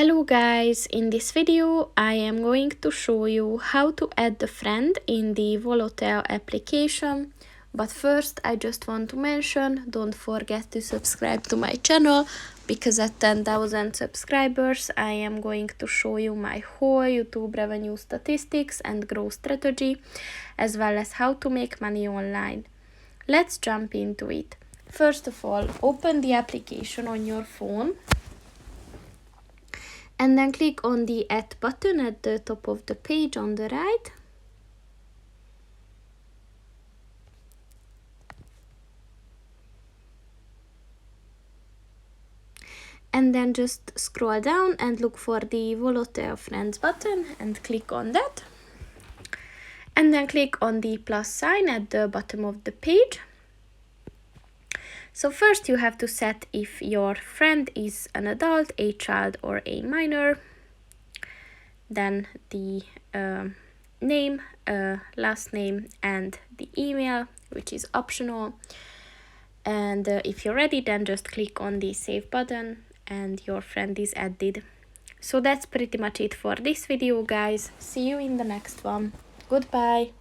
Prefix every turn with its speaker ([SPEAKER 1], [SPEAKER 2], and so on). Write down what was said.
[SPEAKER 1] Hello guys, in this video I am going to show you how to add a friend in the Volotea application. But first I just want to mention, don't forget to subscribe to my channel, because at 10,000 subscribers I am going to show you my whole YouTube revenue statistics and growth strategy, as well as how to make money online. Let's jump into it. First of all, open the application on your phone. And then click on the Add button at the top of the page on the right. And then just scroll down and look for the Volotea Friends button and click on that. And then click on the plus sign at the bottom of the page. So first you have to set if your friend is an adult, a child, or a minor. Then the name, last name, and the email, which is optional. And if you're ready, then just click on the save button and your friend is added. So that's pretty much it for this video, guys. See you in the next one. Goodbye.